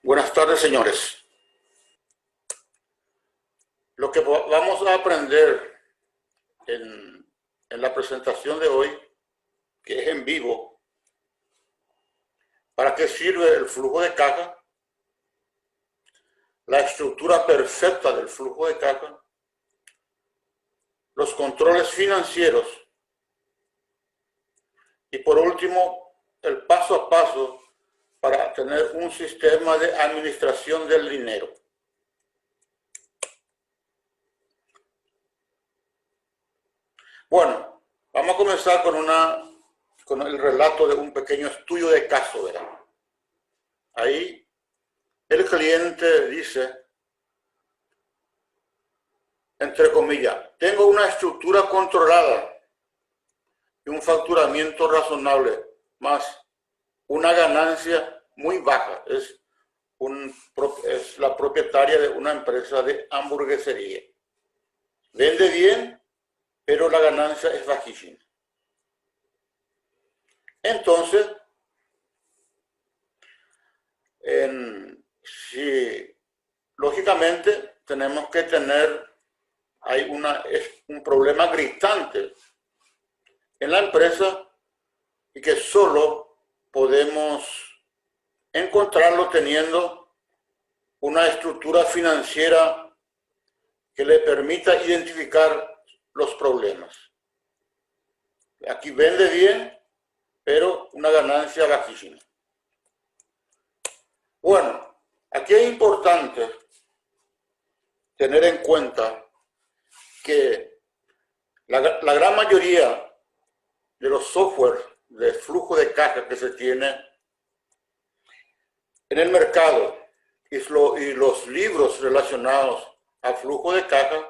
Buenas tardes, señores. Lo que vamos a aprender en la presentación de hoy, que es en vivo, ¿para qué sirve el flujo de caja? La estructura perfecta del flujo de caja, los controles financieros y por último, el paso a paso para tener un sistema de administración del dinero. Bueno, vamos a comenzar con el relato de un pequeño estudio de caso, ¿verdad? Ahí el cliente dice, entre comillas, tengo una estructura controlada y un facturamiento razonable, más una ganancia muy baja. Es la propietaria de una empresa de hamburguesería. Vende bien, pero la ganancia es bajísima. Entonces, lógicamente tenemos que tener un problema gritante en la empresa y que solo podemos encontrarlo teniendo una estructura financiera que le permita identificar los problemas. Aquí vende bien, pero una ganancia bajísima. Bueno, aquí es importante tener en cuenta que la gran mayoría de los software de flujo de caja que se tiene en el mercado y los libros relacionados a flujo de caja,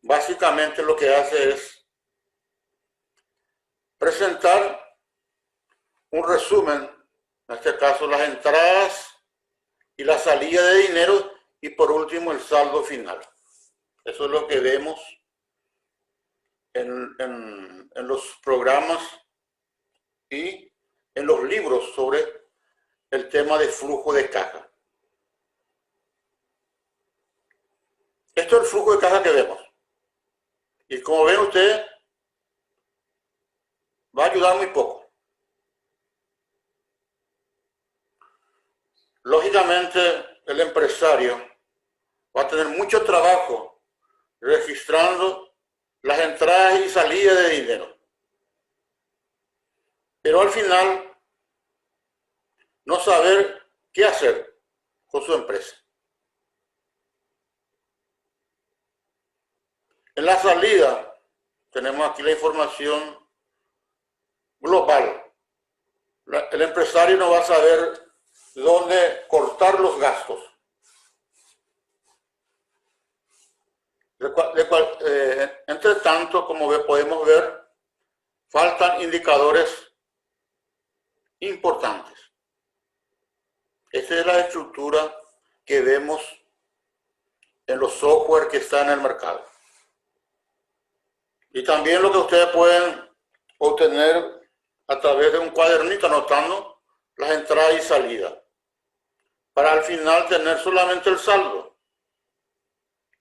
básicamente lo que hace es presentar un resumen, en este caso las entradas y la salida de dinero y por último el saldo final. Eso es lo que vemos en los programas y en los libros sobre el tema de flujo de caja. Esto es el flujo de caja que vemos. Y como ven ustedes, va a ayudar muy poco. Lógicamente, el empresario va a tener mucho trabajo registrando las entradas y salidas de dinero. Pero al final, no saber qué hacer con su empresa. En la salida, tenemos aquí la información global. El empresario no va a saber dónde cortar los gastos. Entre tanto, como podemos ver, faltan indicadores importantes. Esta es la estructura que vemos en los software que están en el mercado. Y también lo que ustedes pueden obtener a través de un cuadernito anotando las entradas y salidas, para al final tener solamente el saldo.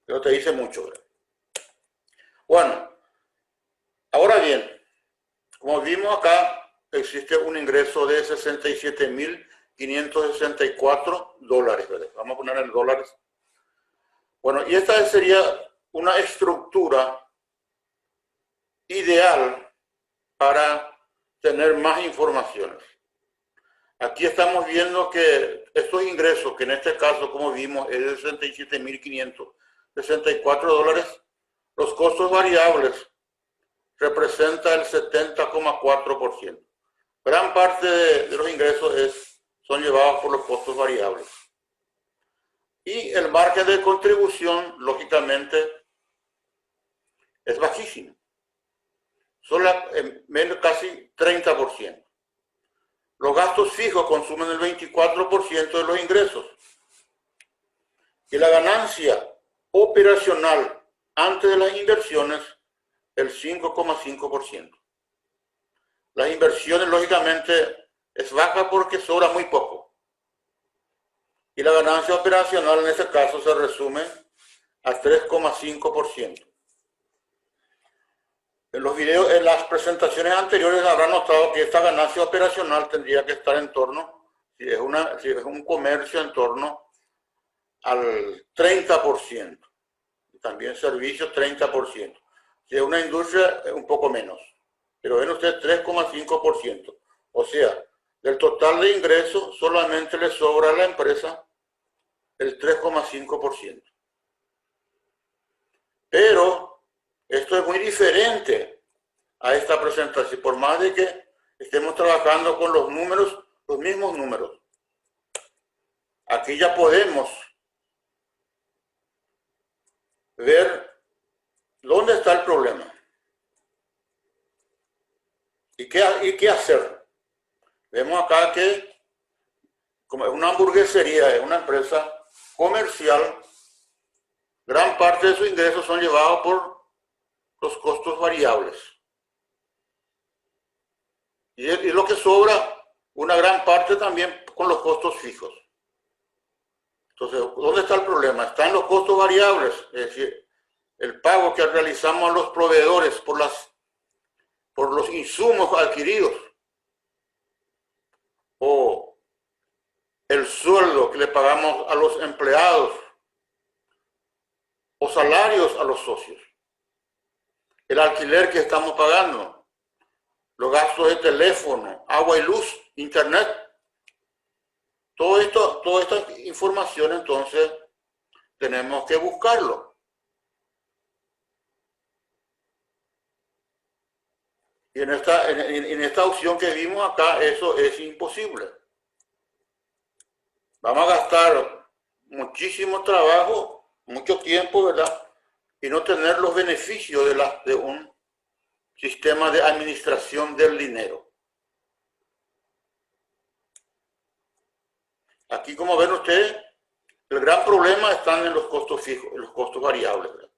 Pero te dice mucho, ¿verdad? Bueno, ahora bien, como vimos acá, existe un ingreso de $67,564, ¿verdad? Vamos a poner en dólares. Bueno, y esta sería una estructura ideal para tener más informaciones. Aquí estamos viendo que estos ingresos, que en este caso, como vimos, es de $67,564, los costos variables representa el 70,4%. Gran parte de los ingresos son llevados por los costos variables. Y el margen de contribución, lógicamente, es bajísimo. Solo casi 30%. Los gastos fijos consumen el 24% de los ingresos. Y la ganancia operacional antes de las inversiones, el 5,5%. Las inversiones, lógicamente, es baja porque sobra muy poco. Y la ganancia operacional en este caso se resume a 3,5%. En los videos, en las presentaciones anteriores habrán notado que esta ganancia operacional tendría que estar en torno, si es un comercio, en torno al 30%. También servicios 30%. Si es una industria, un poco menos. Pero ven ustedes 3,5%. O sea, del total de ingresos solamente le sobra a la empresa el 3,5%. Pero esto es muy diferente a esta presentación, por más de que estemos trabajando con los números, los mismos números. Aquí ya podemos ver dónde está el problema y qué hacer. Vemos acá que, como es una hamburguesería, es una empresa comercial, gran parte de sus ingresos son llevados por los costos variables. Y lo que sobra, una gran parte también con los costos fijos. Entonces, ¿dónde está el problema? Está en los costos variables, es decir, el pago que realizamos a los proveedores por los insumos adquiridos, o el sueldo que le pagamos a los empleados, o salarios a los socios, el alquiler que estamos pagando, los gastos de teléfono, agua y luz, internet. Toda esta información, entonces, tenemos que buscarlo. Y en esta opción que vimos acá, eso es imposible. Vamos a gastar muchísimo trabajo, mucho tiempo, ¿verdad? Y no tener los beneficios de un sistema de administración del dinero. Aquí, como ven ustedes, el gran problema está en los costos fijos, en los costos variables, ¿verdad?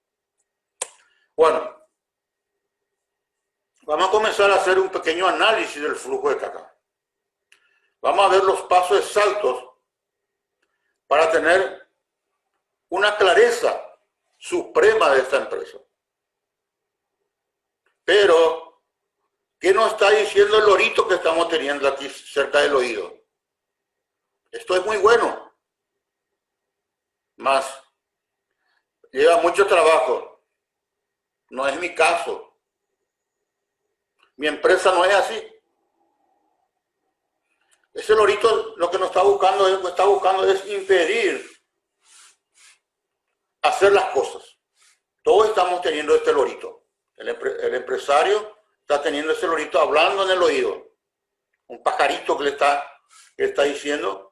Bueno, vamos a comenzar a hacer un pequeño análisis del flujo de caja. Vamos a ver los pasos exactos para tener una clareza suprema de esta empresa. Pero, ¿qué nos está diciendo el lorito que estamos teniendo aquí cerca del oído? Esto es muy bueno, más lleva mucho trabajo. No es mi caso. Mi empresa no es así. Ese lorito lo que nos está buscando es impedir hacer las cosas. Todos estamos teniendo este lorito. El empresario está teniendo ese lorito hablando en el oído. Un pajarito que le está diciendo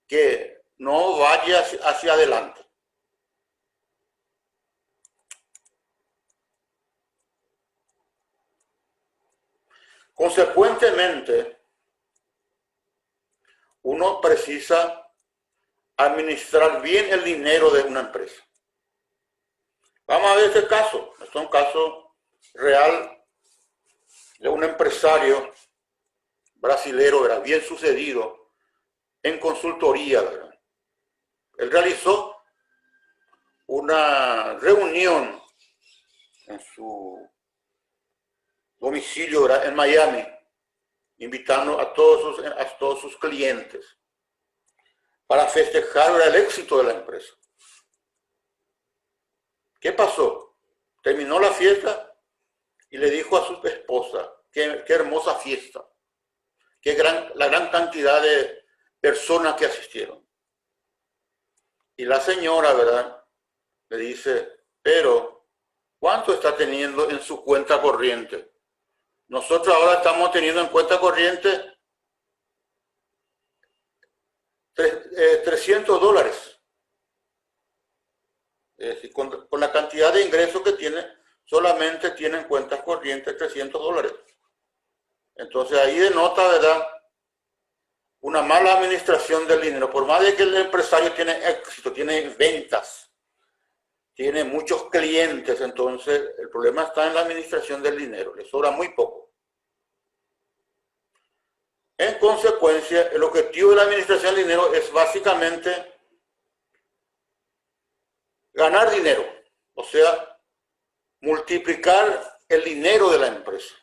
que no vaya hacia adelante. Consecuentemente, uno precisa administrar bien el dinero de una empresa. Vamos a ver este caso. Este es un caso real de un empresario brasilero, ¿verdad? Bien sucedido en consultoría, ¿verdad? Él realizó una reunión en su domicilio, ¿verdad?, en Miami, invitando a todos sus clientes para festejar, ¿verdad?, el éxito de la empresa. ¿Qué pasó? Terminó la fiesta y le dijo a su esposa, qué hermosa fiesta, la gran cantidad de personas que asistieron. Y la señora, ¿verdad?, le dice, pero ¿cuánto está teniendo en su cuenta corriente? Nosotros ahora estamos teniendo en cuenta corriente $300. Es decir, con la cantidad de ingresos que tiene, solamente tiene en cuentas corrientes $300. Entonces ahí denota, ¿verdad?, una mala administración del dinero. Por más de que el empresario tiene éxito, tiene ventas, tiene muchos clientes, entonces el problema está en la administración del dinero, le sobra muy poco. En consecuencia, el objetivo de la administración del dinero es básicamente ganar dinero, o sea, multiplicar el dinero de la empresa.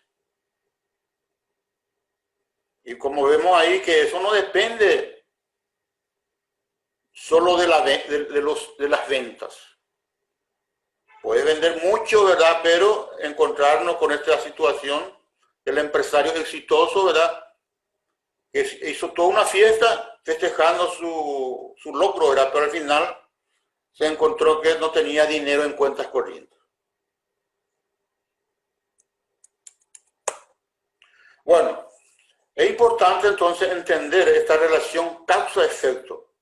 Y como vemos ahí que eso no depende solo de las ventas. Puede vender mucho, ¿verdad? Pero encontrarnos con esta situación del empresario exitoso, ¿verdad? Que hizo toda una fiesta festejando su logro, ¿verdad? Pero al final se encontró que no tenía dinero en cuentas corrientes. Bueno, es importante entonces entender esta relación causa-efecto.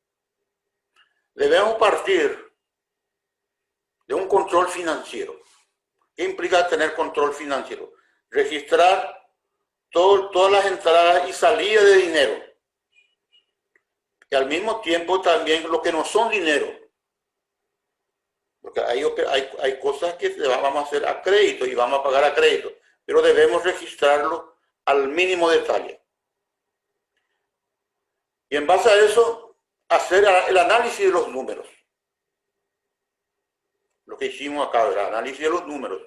Debemos partir de un control financiero. ¿Qué implica tener control financiero? Registrar todas las entradas y salidas de dinero. Y al mismo tiempo también lo que no son dinero. Porque hay cosas que vamos a hacer a crédito y vamos a pagar a crédito. Pero debemos registrarlo al mínimo detalle. Y en base a eso, hacer el análisis de los números. Lo que hicimos acá, el análisis de los números.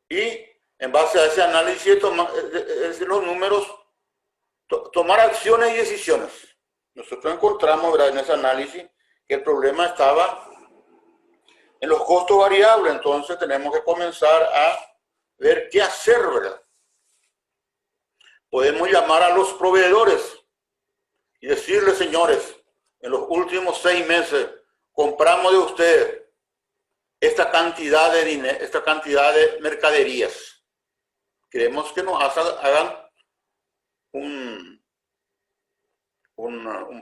Y en base a ese análisis de los números, tomar acciones y decisiones. Nosotros encontramos, ¿verdad?, en ese análisis que el problema estaba en los costos variables. Entonces tenemos que comenzar a ver qué hacer, ¿verdad? Podemos llamar a los proveedores y decirles, señores, en los últimos 6 meses compramos de ustedes esta cantidad de dinero, esta cantidad de mercaderías. Queremos que nos hagan un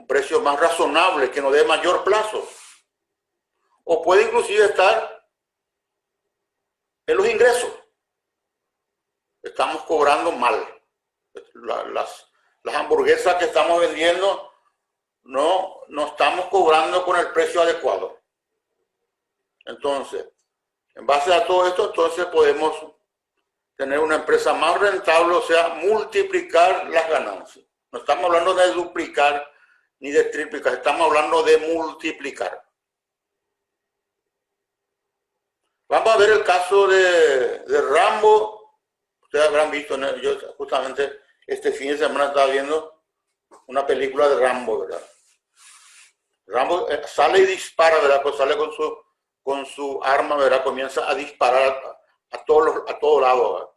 precio más razonable, que nos dé mayor plazo. O puede inclusive estar en los ingresos. Estamos cobrando mal. Las hamburguesas que estamos vendiendo no estamos cobrando con el precio adecuado. Entonces, en base a todo esto, entonces podemos tener una empresa más rentable, o sea, multiplicar las ganancias. No estamos hablando de duplicar ni de triplicar, estamos hablando de multiplicar. Vamos a ver el caso de Rambo. Ustedes habrán visto, yo justamente este fin de semana estaba viendo una película de Rambo, ¿verdad? Rambo sale y dispara, ¿verdad? Pues sale con su arma, ¿verdad? Comienza a disparar a todos lados, ¿verdad?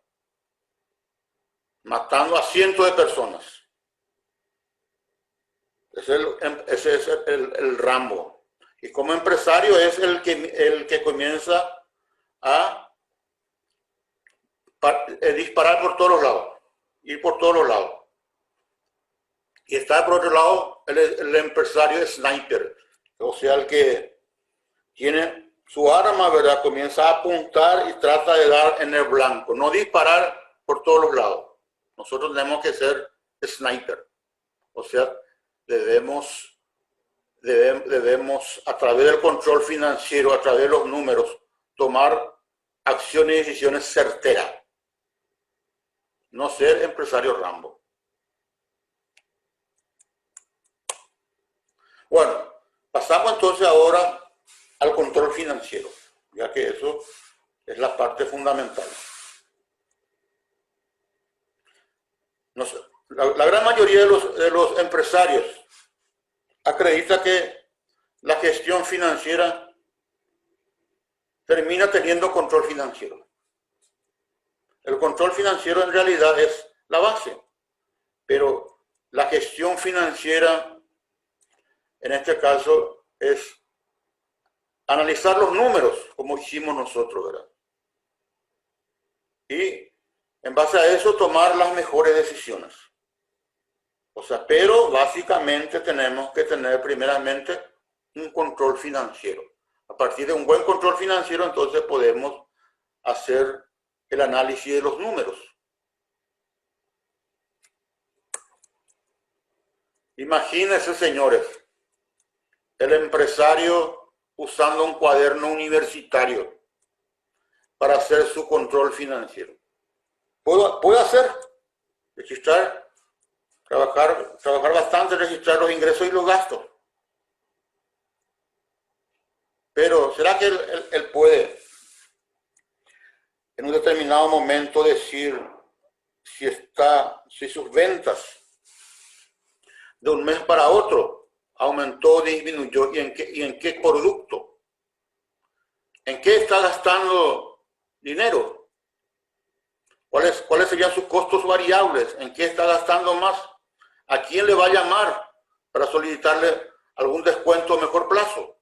Matando a cientos de personas. Ese es el Rambo. Y como empresario es el que comienza a disparar por todos los lados. Ir por todos los lados. Y está por otro lado el empresario sniper, o sea, el que tiene su arma, ¿verdad? Comienza a apuntar y trata de dar en el blanco, no disparar por todos los lados. Nosotros tenemos que ser sniper, o sea, debemos a través del control financiero, a través de los números, tomar acciones y decisiones certeras, no ser empresario Rambo. Bueno, pasamos entonces ahora al control financiero, ya que eso es la parte fundamental. La gran mayoría de los empresarios acredita que la gestión financiera termina teniendo control financiero. El control financiero en realidad es la base, pero la gestión financiera en este caso es analizar los números, como hicimos nosotros, ¿verdad? Y en base a eso tomar las mejores decisiones. O sea, pero básicamente tenemos que tener primeramente un control financiero. A partir de un buen control financiero, entonces podemos hacer el análisis de los números. Imagínense, señores, el empresario usando un cuaderno universitario para hacer su control financiero. ¿Puedo hacer? Registrar, trabajar bastante, registrar los ingresos y los gastos. Pero ¿será que él puede en un determinado momento decir si sus ventas de un mes para otro aumentó o disminuyó y en qué producto? ¿En qué está gastando dinero? ¿Cuáles serían sus costos variables? ¿En qué está gastando más? ¿A quién le va a llamar para solicitarle algún descuento a mejor plazo?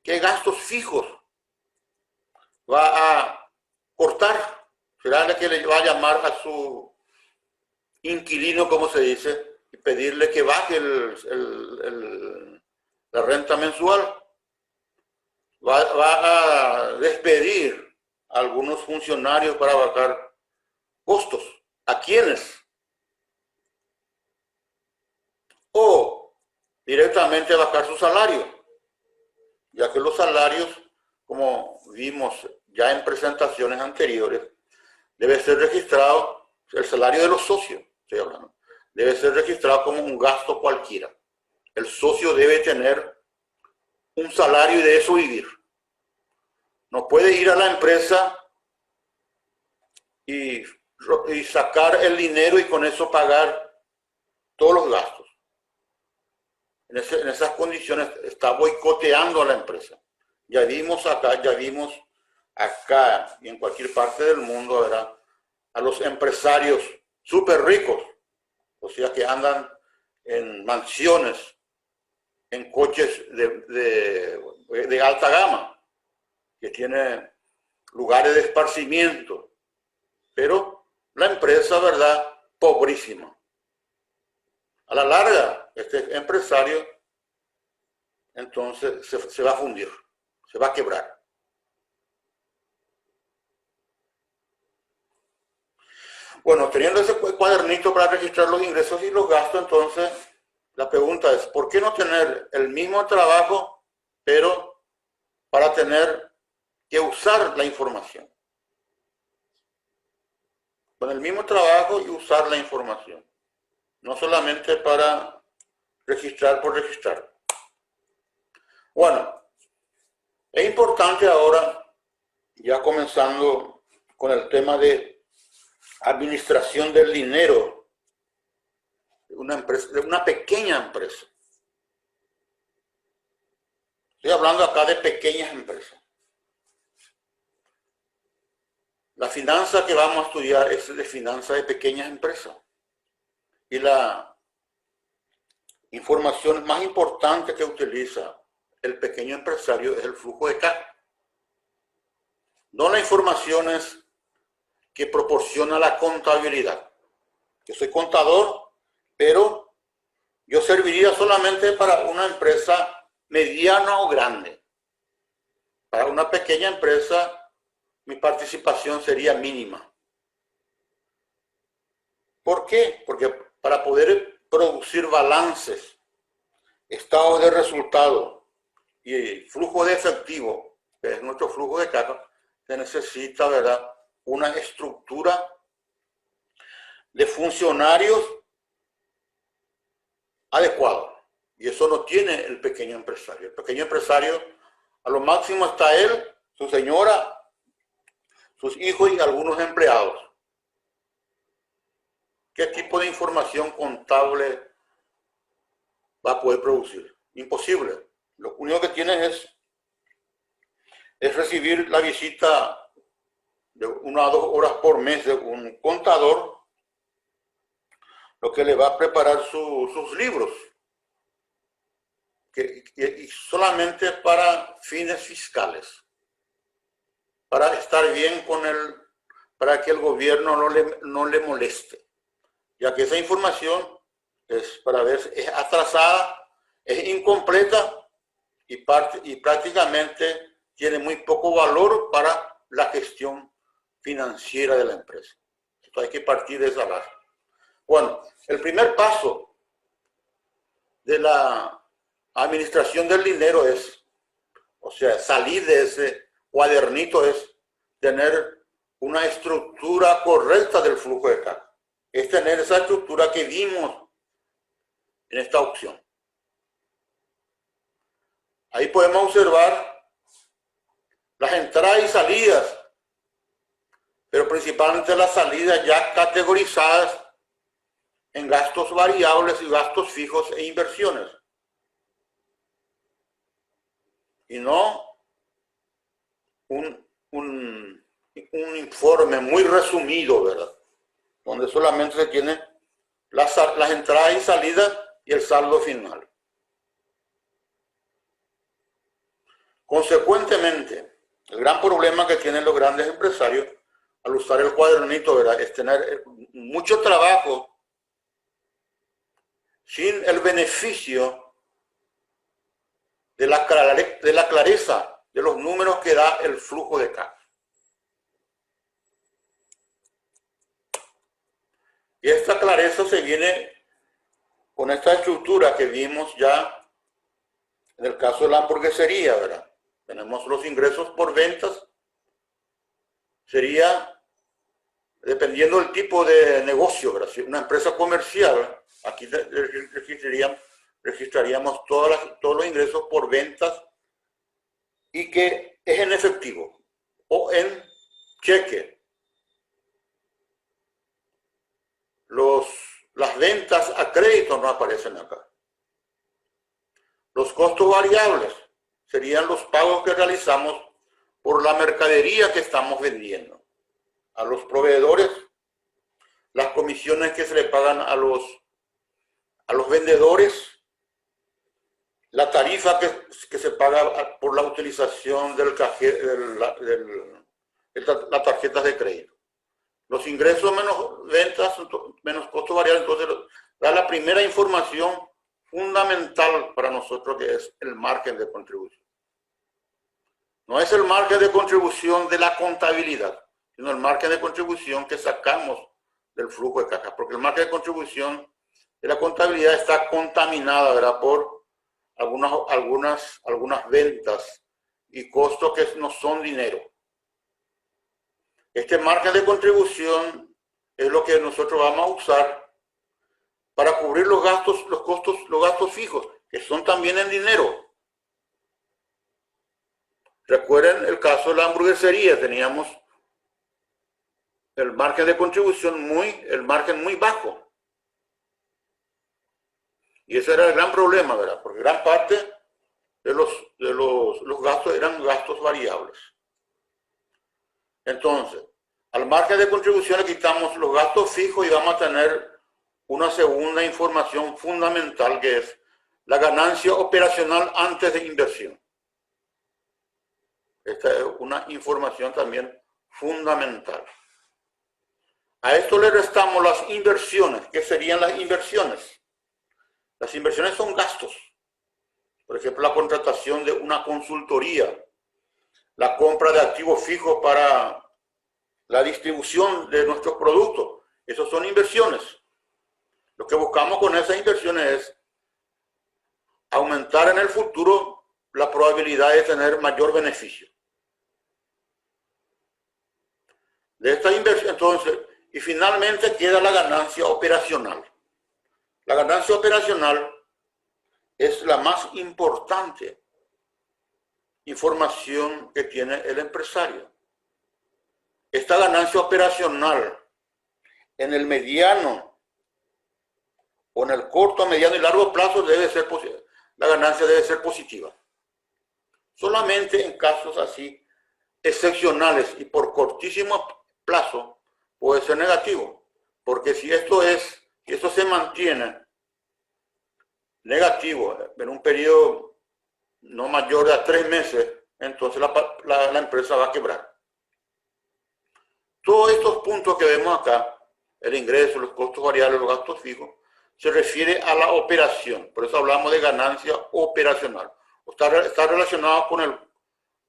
¿Qué gastos fijos va a cortar? ¿Será que le va a llamar a su inquilino, como se dice, y pedirle que baje la renta mensual? Va a despedir a algunos funcionarios para bajar costos. ¿A quiénes? O directamente bajar su salario, ya que los salarios, como vimos ya en presentaciones anteriores, debe ser registrado, el salario de los socios, estoy hablando, debe ser registrado como un gasto cualquiera. El socio debe tener un salario y de eso vivir. No puede ir a la empresa y sacar el dinero y con eso pagar todos los gastos. En esas condiciones está boicoteando a la empresa. Ya vimos acá y en cualquier parte del mundo, ¿verdad?, a los empresarios súper ricos, o sea, que andan en mansiones, en coches de alta gama, que tienen lugares de esparcimiento, pero la empresa, ¿verdad?, pobrísima. A la larga, este empresario entonces se va a fundir, se va a quebrar. Bueno, teniendo ese cuadernito para registrar los ingresos y los gastos, entonces la pregunta es, ¿por qué no tener el mismo trabajo, pero para tener que usar la información? Con el mismo trabajo y usar la información. No solamente para registrar por registrar. Bueno, es importante ahora, ya comenzando con el tema de administración del dinero de una empresa, de una pequeña empresa. Estoy hablando acá de pequeñas empresas. La finanza que vamos a estudiar es de finanzas de pequeñas empresas. Y la información más importante que utiliza el pequeño empresario es el flujo de caja. No las informaciones que proporciona la contabilidad. Yo soy contador, pero yo serviría solamente para una empresa mediana o grande. Para una pequeña empresa, mi participación sería mínima. ¿Por qué? Porque para poder producir balances, estados de resultado y flujo de efectivo, que es nuestro flujo de caja, se necesita, ¿verdad?, una estructura de funcionarios adecuada. Y eso no tiene el pequeño empresario. El pequeño empresario, a lo máximo está él, su señora, sus hijos y algunos empleados. ¿Qué tipo de información contable va a poder producir? Imposible. Lo único que tiene es recibir la visita de 1 a 2 horas por mes de un contador, lo que le va a preparar sus libros, y solamente para fines fiscales, para estar bien con para que el gobierno no le moleste, ya que esa información es para ver si es atrasada, es incompleta y prácticamente tiene muy poco valor para la gestión financiera de la empresa. Entonces hay que partir de esa base. Bueno, el primer paso de la administración del dinero es, o sea, salir de ese cuadernito, es tener una estructura correcta del flujo de caja. Es tener esa estructura que vimos en esta opción. Ahí podemos observar las entradas y salidas, pero principalmente las salidas ya categorizadas en gastos variables y gastos fijos e inversiones. Y no un informe muy resumido, ¿verdad? Donde solamente se tiene las entradas y salidas y el saldo final. Consecuentemente, el gran problema que tienen los grandes empresarios al usar el cuadernito, ¿verdad?, es tener mucho trabajo sin el beneficio de la clareza de los números que da el flujo de caja. Y esta clareza se viene con esta estructura que vimos ya en el caso de la hamburguesería, ¿verdad? Tenemos los ingresos por ventas, sería dependiendo del tipo de negocio, ¿verdad? Si una empresa comercial, aquí registraríamos todos los ingresos por ventas y que es en efectivo o en cheque. Las ventas a crédito no aparecen acá. Los costos variables serían los pagos que realizamos por la mercadería que estamos vendiendo a los proveedores, las comisiones que se le pagan a los vendedores, la tarifa que se paga por la utilización de las tarjetas de crédito. Los ingresos menos ventas, menos costos variables, entonces da la primera información fundamental para nosotros, que es el margen de contribución. No es el margen de contribución de la contabilidad, sino el margen de contribución que sacamos del flujo de caja, porque el margen de contribución de la contabilidad está contaminada, ¿verdad?, por algunas ventas y costos que no son dinero. Este margen de contribución es lo que nosotros vamos a usar para cubrir los gastos fijos, que son también en dinero. Recuerden el caso de la hamburguesería, teníamos el margen de contribución muy bajo. Y ese era el gran problema, ¿verdad? Porque gran parte de los gastos eran gastos variables. Entonces, al margen de contribución le quitamos los gastos fijos y vamos a tener una segunda información fundamental, que es la ganancia operacional antes de inversión. Esta es una información también fundamental. A esto le restamos las inversiones. ¿Qué serían las inversiones? Las inversiones son gastos. Por ejemplo, la contratación de una consultoría, la compra de activos fijos para la distribución de nuestros productos. Esos son inversiones. Lo que buscamos con esas inversiones es aumentar en el futuro la probabilidad de tener mayor beneficio. De esta inversión, entonces, y finalmente queda la ganancia operacional. La ganancia operacional es la más importante información que tiene el empresario. Esta ganancia operacional en el mediano o en el corto, mediano y largo plazo la ganancia debe ser positiva. Solamente en casos así excepcionales y por cortísimo plazo puede ser negativo, porque si esto se mantiene negativo en un periodo no mayor de 3 meses, entonces la empresa va a quebrar. Todos estos puntos que vemos acá, el ingreso, los costos variables, los gastos fijos, se refiere a la operación. Por eso hablamos de ganancia operacional. Está relacionado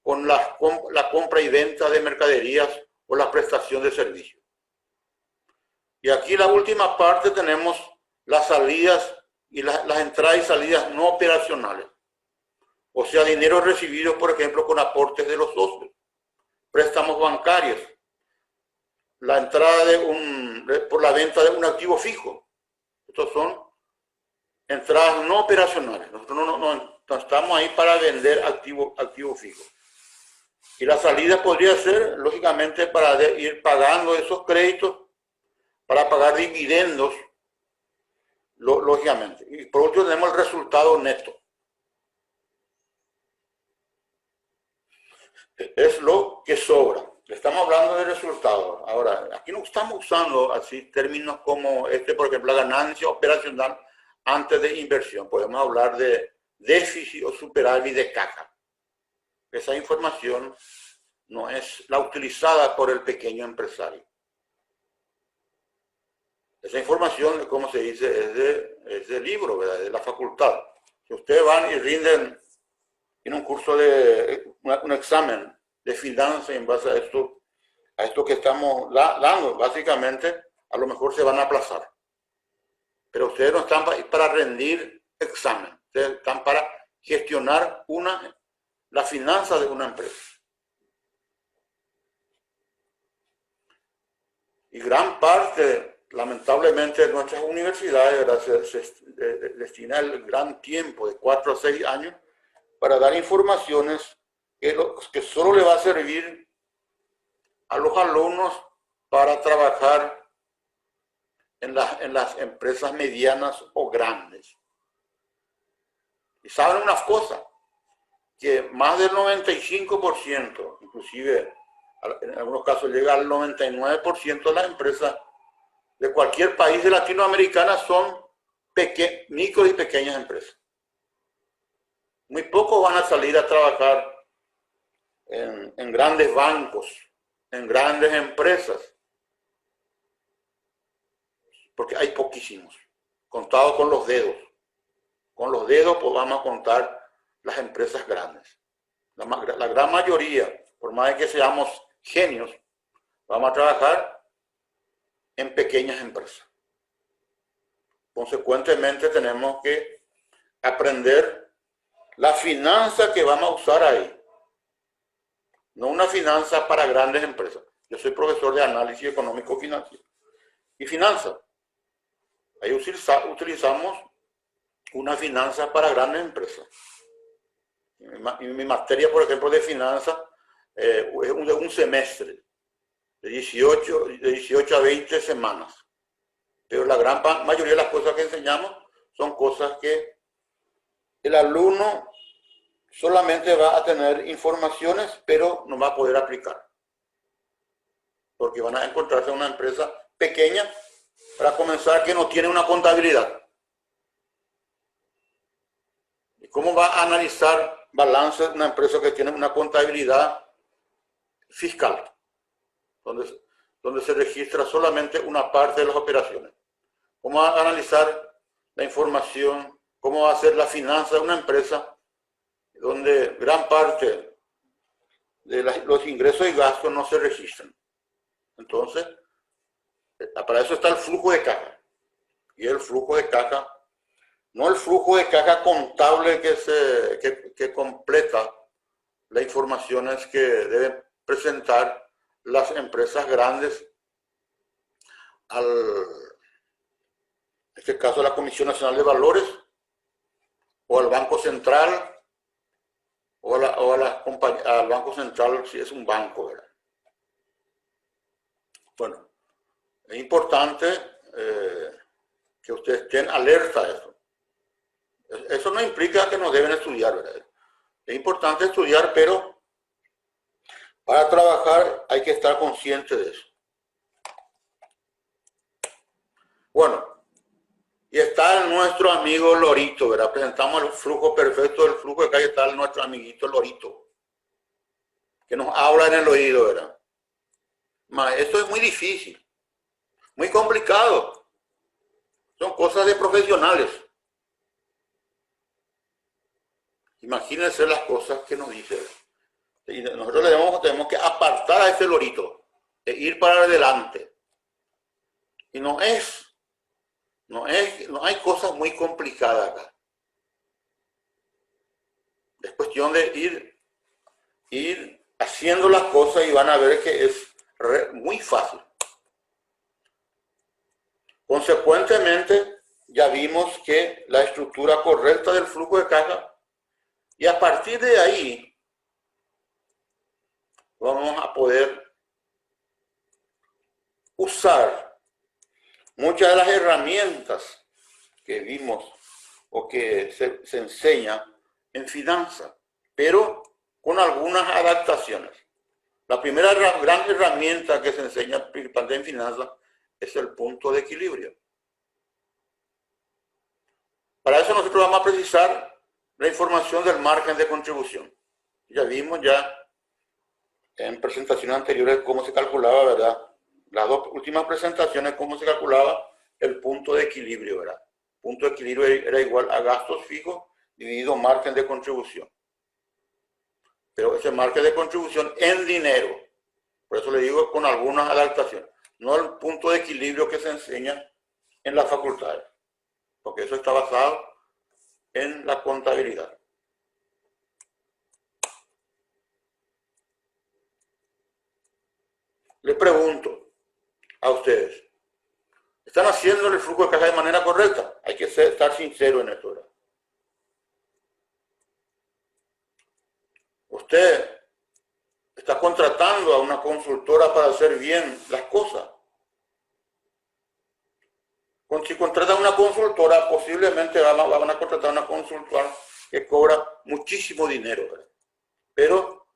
con la compra y venta de mercaderías o la prestación de servicios. Y aquí la última parte tenemos las salidas y las entradas y salidas no operacionales. O sea, dinero recibido, por ejemplo, con aportes de los socios, préstamos bancarios, la entrada por la venta de un activo fijo. Estos son entradas no operacionales. Nosotros no estamos ahí para vender activo fijo. Y la salida podría ser, lógicamente, para ir pagando esos créditos, para pagar dividendos, lógicamente. Y por último tenemos el resultado neto. Es lo que sobra. Estamos hablando de resultados. Ahora, aquí no estamos usando así términos como por ejemplo, la ganancia operacional antes de inversión. Podemos hablar de déficit o superávit de caja. Esa información no es la utilizada por el pequeño empresario. Esa información, como se dice, es de libro, ¿verdad? De la facultad. Si ustedes van y rinden en un curso un examen de finanzas en base a esto que estamos dando, básicamente, a lo mejor se van a aplazar. Pero ustedes no están para rendir examen, ustedes están para gestionar la finanza de una empresa. Y gran parte, lamentablemente, de nuestras universidades, ¿verdad? se destina el gran tiempo de 4 a 6 años para dar informaciones que solo le va a servir a los alumnos para trabajar en las empresas medianas o grandes. Y saben una cosa, que más del 95%, inclusive en algunos casos llega al 99% de las empresas de cualquier país de Latinoamérica son micro y pequeñas empresas. Muy pocos van a salir a trabajar en grandes bancos, en grandes empresas, porque hay poquísimos, contados con los dedos. Con los dedos pues vamos a contar las empresas grandes. La gran mayoría, por más de que seamos genios, vamos a trabajar en pequeñas empresas. Consecuentemente tenemos que aprender la finanza que vamos a usar ahí. No una finanza para grandes empresas. Yo soy profesor de análisis económico financiero y finanzas. Ahí utilizamos una finanza para grandes empresas. En mi materia, por ejemplo, de finanzas, es un semestre, de 18 a 20 semanas. Pero la gran mayoría de las cosas que enseñamos son cosas que el alumno solamente va a tener informaciones, pero no va a poder aplicar. Porque van a encontrarse una empresa pequeña, para comenzar, que no tiene una contabilidad. ¿Y cómo va a analizar balance de una empresa que tiene una contabilidad fiscal, donde se registra solamente una parte de las operaciones? ¿Cómo va a analizar la información? ¿Cómo va a ser la finanza de una empresa donde gran parte de los ingresos y gastos no se registran? Entonces, para eso está el flujo de caja. Y el flujo de caja, no el flujo de caja contable que completa las informaciones que deben presentar las empresas grandes en este caso, a la Comisión Nacional de Valores, o al Banco Central, o al Banco Central si es un banco, ¿verdad? Bueno, es importante que ustedes estén alerta a eso. Eso no implica que no deben estudiar, ¿verdad? Es importante estudiar, pero para trabajar hay que estar consciente de eso. Bueno, y está nuestro amigo Lorito, ¿verdad? Presentamos el flujo perfecto del flujo de calle, está nuestro amiguito Lorito, que nos habla en el oído, ¿verdad? Esto es muy difícil, muy complicado. Son cosas de profesionales. Imagínense las cosas que nos dice. Y nosotros tenemos que apartar a ese Lorito, e ir para adelante. Y no hay cosas muy complicadas acá. Es cuestión de ir haciendo las cosas y van a ver que es muy fácil. Consecuentemente, ya vimos que la estructura correcta del flujo de caja, y a partir de ahí vamos a poder usar muchas de las herramientas que vimos o que se enseña en finanzas, pero con algunas adaptaciones. La primera gran herramienta que se enseña principalmente en finanzas es el punto de equilibrio. Para eso nosotros vamos a precisar la información del margen de contribución. Ya vimos en presentaciones anteriores cómo se calculaba, ¿verdad? Las dos últimas presentaciones, cómo se calculaba el punto de equilibrio, ¿verdad? Punto de equilibrio era igual a gastos fijos dividido margen de contribución. Pero ese margen de contribución en dinero. Por eso le digo con algunas adaptaciones. No el punto de equilibrio que se enseña en las facultades. Porque eso está basado en la contabilidad. Les pregunto a ustedes, ¿están haciendo el flujo de caja de manera correcta? Hay que estar sincero en esto, ¿verdad? Usted está contratando a una consultora para hacer bien las cosas. Si contratan a una consultora, posiblemente van a contratar a una consultora que cobra muchísimo dinero, ¿verdad? Pero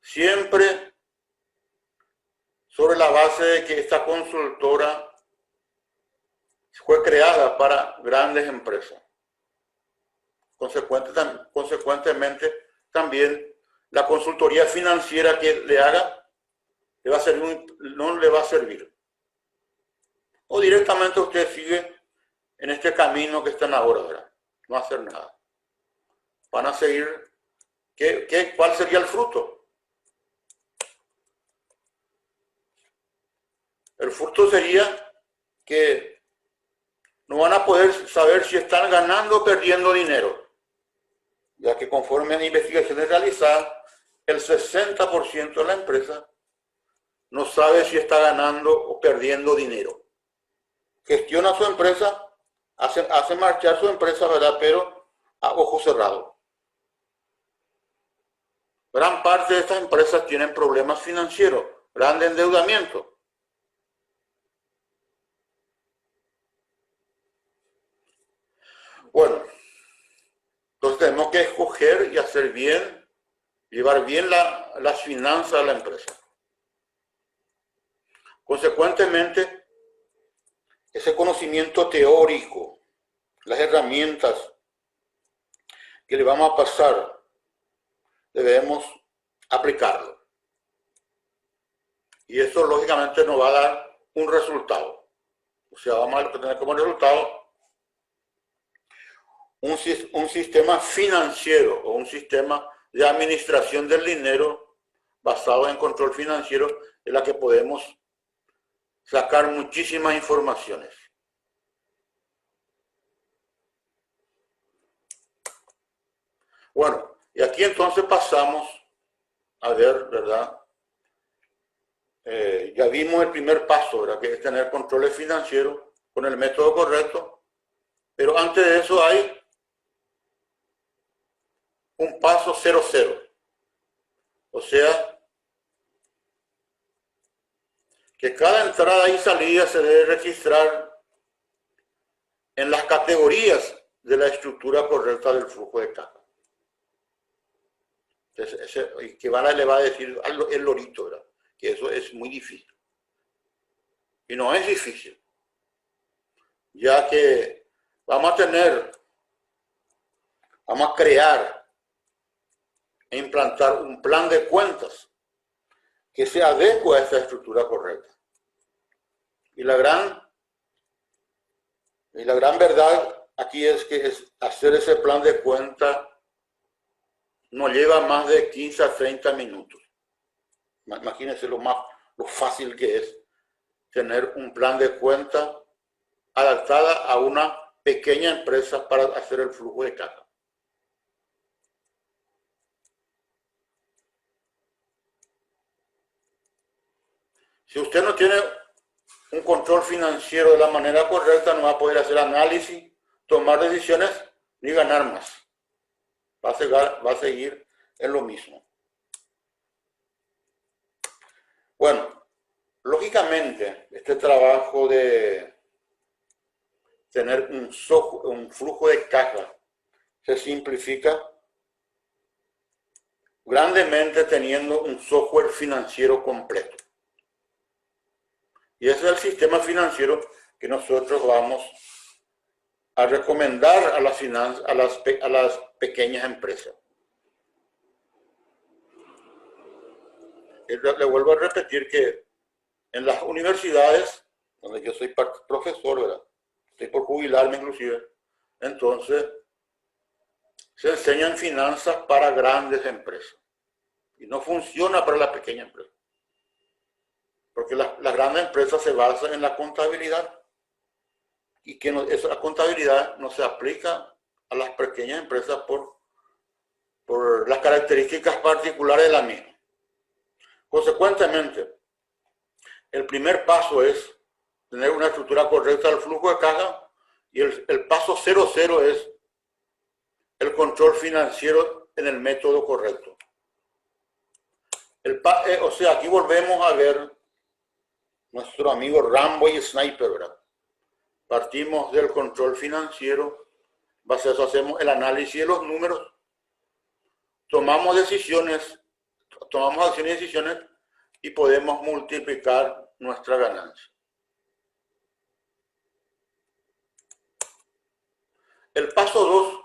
siempre sobre la base de que esta consultora fue creada para grandes empresas. Consecuentemente, también la consultoría financiera que le haga no le va a servir. O directamente usted sigue en este camino que están ahora, ¿verdad? No hacer nada. Van a seguir. ¿Cuál sería el fruto? El fruto sería que no van a poder saber si están ganando o perdiendo dinero, ya que conforme a las investigaciones realizadas, el 60% de la empresa no sabe si está ganando o perdiendo dinero. Gestiona su empresa, hace marchar su empresa, ¿verdad? Pero a ojo cerrado. Gran parte de estas empresas tienen problemas financieros, gran endeudamiento. Bueno, entonces tenemos que escoger y hacer bien, llevar bien las finanzas de la empresa. Consecuentemente, ese conocimiento teórico, las herramientas que le vamos a pasar, debemos aplicarlo. Y eso lógicamente nos va a dar un resultado. O sea, vamos a tener como resultado un sistema financiero o un sistema de administración del dinero basado en control financiero, en la que podemos sacar muchísimas informaciones. Bueno, y aquí entonces pasamos a ver, ¿verdad? Ya vimos el primer paso, ¿verdad? Que es tener controles financieros con el método correcto, pero antes de eso hay un paso 00. O sea, que cada entrada y salida se debe registrar en las categorías de la estructura correcta del flujo de caja. Entonces, que le va a decir el lorito, ¿verdad? Que eso es muy difícil. Y no es difícil, ya que vamos a crear e implantar un plan de cuentas que se adecue a esta estructura correcta. Y la gran verdad aquí es que hacer ese plan de cuenta no lleva más de 15 a 30 minutos. Imagínense lo fácil que es tener un plan de cuenta adaptada a una pequeña empresa para hacer el flujo de caja. Si usted no tiene un control financiero de la manera correcta, no va a poder hacer análisis, tomar decisiones ni ganar más. Va a seguir en lo mismo. Bueno, lógicamente, este trabajo de tener un flujo de caja se simplifica grandemente teniendo un software financiero completo. Y ese es el sistema financiero que nosotros vamos a recomendar a las pequeñas empresas. Le vuelvo a repetir que en las universidades, donde yo soy profesor, ¿verdad? Estoy por jubilarme inclusive, entonces se enseñan finanzas para grandes empresas y no funciona para la pequeña empresa. Porque las grandes empresas se basan en la contabilidad y que esa contabilidad no se aplica a las pequeñas empresas por las características particulares de la misma. Consecuentemente, el primer paso es tener una estructura correcta del flujo de caja y el paso 00 es el control financiero en el método correcto. O sea, aquí volvemos a ver nuestro amigo Rambo y Sniper, ¿verdad? Partimos del control financiero, base a eso hacemos el análisis de los números, tomamos acciones y decisiones y podemos multiplicar nuestra ganancia. El paso 2,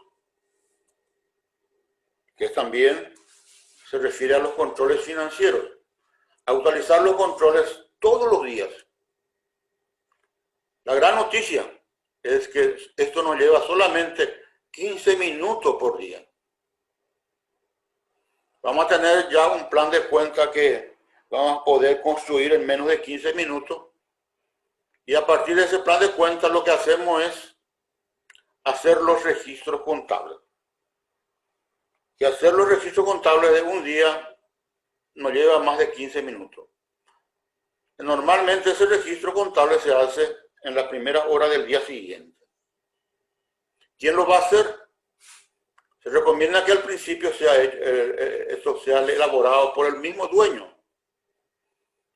que también se refiere a los controles financieros, a utilizar los controles todos los días. La gran noticia es que esto nos lleva solamente 15 minutos por día. Vamos a tener ya un plan de cuenta que vamos a poder construir en menos de 15 minutos. Y a partir de ese plan de cuenta lo que hacemos es hacer los registros contables. Y hacer los registros contables de un día nos lleva más de 15 minutos. Normalmente ese registro contable se hace en la primera hora del día siguiente. ¿Quién lo va a hacer? Se recomienda que al principio esto sea elaborado por el mismo dueño.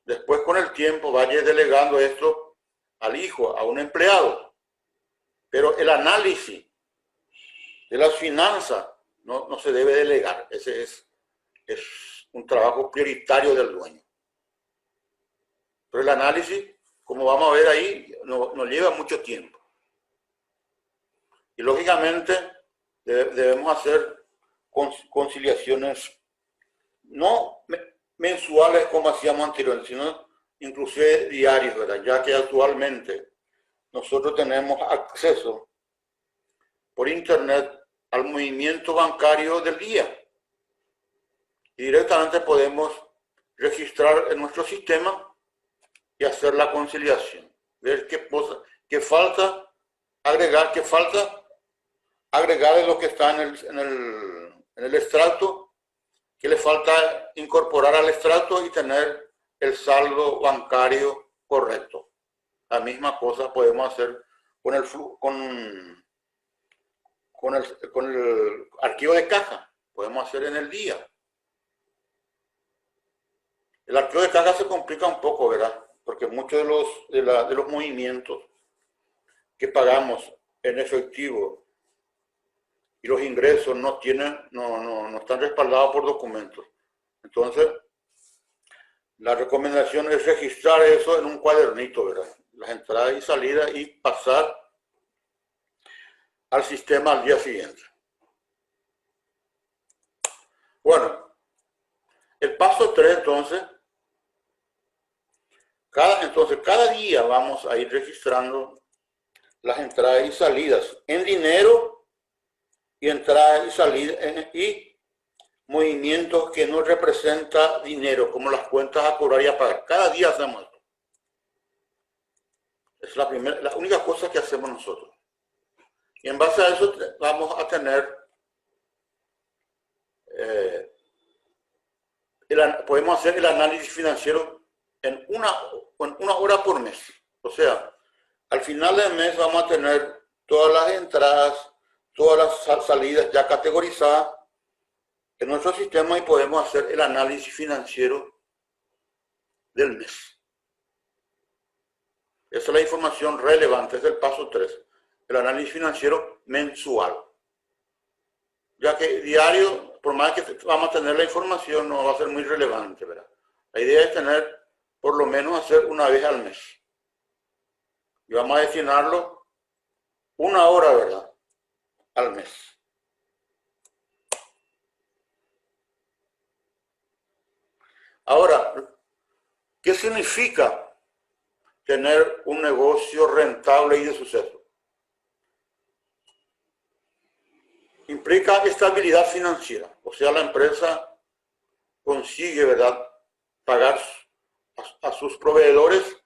Después, con el tiempo, vaya delegando esto al hijo, a un empleado. Pero el análisis de las finanzas no se debe delegar. Ese es un trabajo prioritario del dueño. Pero el análisis, como vamos a ver ahí, nos lleva mucho tiempo. Y lógicamente debemos hacer conciliaciones no mensuales como hacíamos anteriormente, sino inclusive diarios, ¿verdad? Ya que actualmente nosotros tenemos acceso por internet al movimiento bancario del día. Y directamente podemos registrar en nuestro sistema y hacer la conciliación. Ver qué falta agregar, de lo que está en el extracto, que le falta incorporar al extracto y tener el saldo bancario correcto. La misma cosa podemos hacer con el archivo de caja. Podemos hacer en el día. El archivo de caja se complica un poco, ¿verdad? Porque muchos de los movimientos que pagamos en efectivo y los ingresos no están respaldados por documentos. Entonces, la recomendación es registrar eso en un cuadernito, ¿verdad? Las entradas y salidas y pasar al sistema al día siguiente. Bueno, el paso 3 entonces, cada día vamos a ir registrando las entradas y salidas en dinero y entradas y salidas y movimientos que no representan dinero, como las cuentas a cobrar y a pagar. Cada día hacemos esto. Es la única cosa que hacemos nosotros. Y en base a eso vamos a tener, podemos hacer el análisis financiero en una hora por mes. O sea, al final del mes vamos a tener todas las entradas, todas las salidas ya categorizadas en nuestro sistema y podemos hacer el análisis financiero del mes. Esa es la información relevante, es el paso 3, el análisis financiero mensual. Ya que diario, por más que vamos a tener la información, no va a ser muy relevante, ¿verdad? La idea es tener, por lo menos, hacer una vez al mes. Y vamos a destinarlo 1 hora, ¿verdad?, al mes. Ahora, ¿qué significa tener un negocio rentable y de suceso? Implica estabilidad financiera, o sea, la empresa consigue, ¿verdad?, pagar a sus proveedores,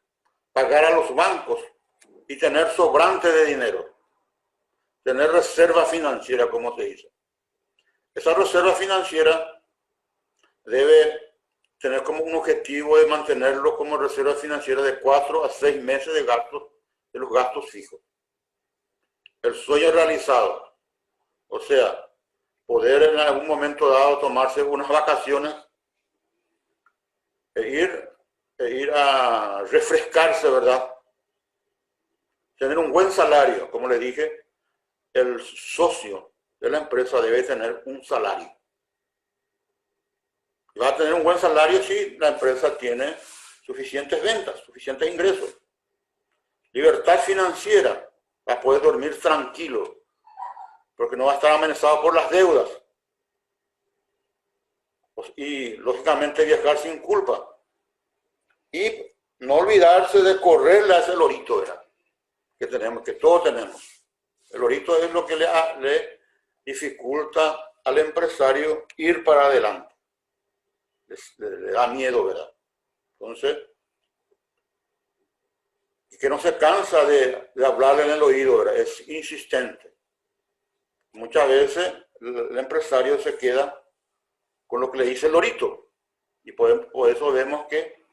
pagar a los bancos y tener sobrante de dinero, tener reserva financiera, como se dice. Esa reserva financiera debe tener como un objetivo de mantenerlo como reserva financiera de 4 a 6 meses de gastos, de los gastos fijos. El sueño realizado, o sea, poder en algún momento dado tomarse unas vacaciones e ir a refrescarse, ¿verdad? Tener un buen salario, como le dije, el socio de la empresa debe tener un salario. Y va a tener un buen salario si la empresa tiene suficientes ventas, suficientes ingresos. Libertad financiera, va a poder dormir tranquilo, porque no va a estar amenazado por las deudas. Y, lógicamente, viajar sin culpa. Y no olvidarse de correrle a ese lorito, ¿verdad?, que tenemos, que todos tenemos. El lorito es lo que le dificulta al empresario ir para adelante. Le da miedo, ¿verdad? Entonces, y que no se cansa de hablarle en el oído, ¿verdad? Es insistente. Muchas veces el empresario se queda con lo que le dice el lorito. Y por eso vemos que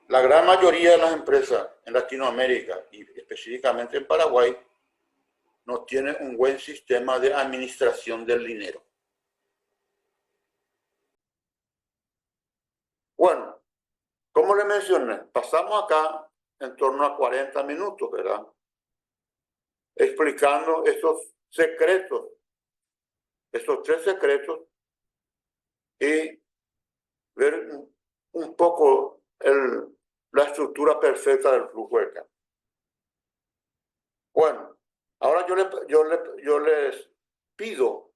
la gran mayoría de las empresas en Latinoamérica y específicamente en Paraguay no tienen un buen sistema de administración del dinero. Bueno, como le mencioné, pasamos acá en torno a 40 minutos, ¿verdad?, explicando estos secretos, estos 3 secretos, y ver un poco la estructura perfecta del flujo de caja. Bueno, ahora yo les pido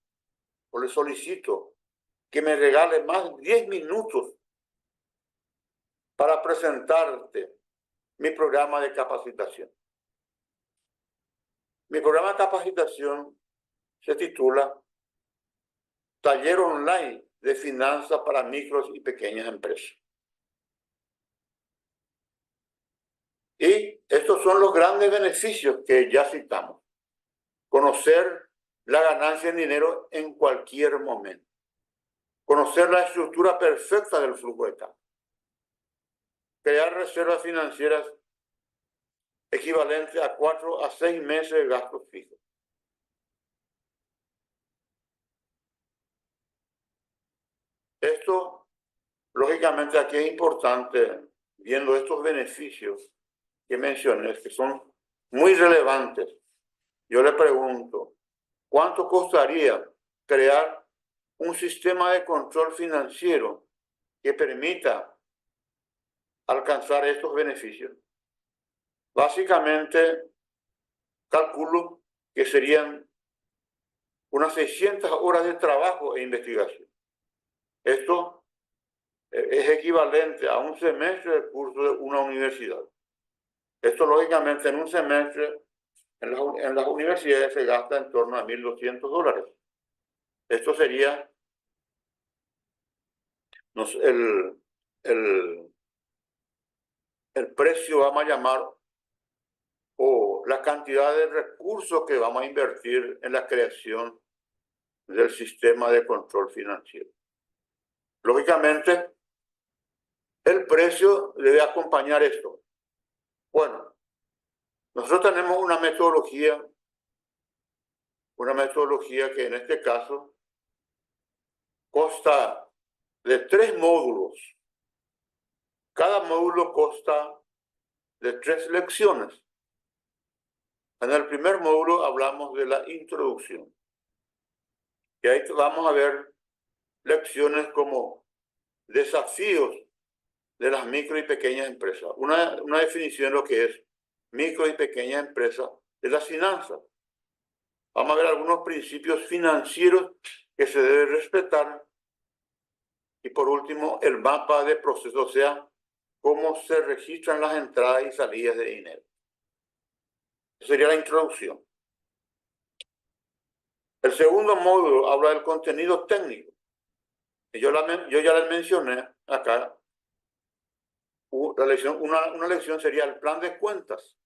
o les solicito que me regale más 10 minutos para presentarte mi programa de capacitación. Mi programa de capacitación se titula Taller Online de Finanzas para Micros y Pequeñas Empresas. Y estos son los grandes beneficios que ya citamos. Conocer la ganancia en dinero en cualquier momento. Conocer la estructura perfecta del flujo de caja. Crear reservas financieras equivalentes a 4 a 6 meses de gastos fijos. Esto, lógicamente, aquí es importante, viendo estos beneficios que mencioné, que son muy relevantes. Yo le pregunto, ¿cuánto costaría crear un sistema de control financiero que permita alcanzar estos beneficios? Básicamente, calculo que serían unas 600 horas de trabajo e investigación. Esto es equivalente a un semestre de curso de una universidad. Esto, lógicamente, en un semestre en las universidades se gasta en torno a $1,200. Esto sería el precio, vamos a llamar, o la cantidad de recursos que vamos a invertir en la creación del sistema de control financiero. Lógicamente, el precio debe acompañar esto. Bueno, nosotros tenemos una metodología que en este caso consta de 3 módulos. Cada módulo consta de 3 lecciones. En el primer módulo hablamos de la introducción. Y ahí vamos a ver lecciones como desafíos de las micro y pequeñas empresas. Una definición de lo que es micro y pequeña empresa de las finanzas. Vamos a ver algunos principios financieros que se deben respetar. Y por último, el mapa de proceso, o sea, cómo se registran las entradas y salidas de dinero. Esa sería la introducción. El segundo módulo habla del contenido técnico. Y yo ya les mencioné acá. Una lección sería el plan de cuentas,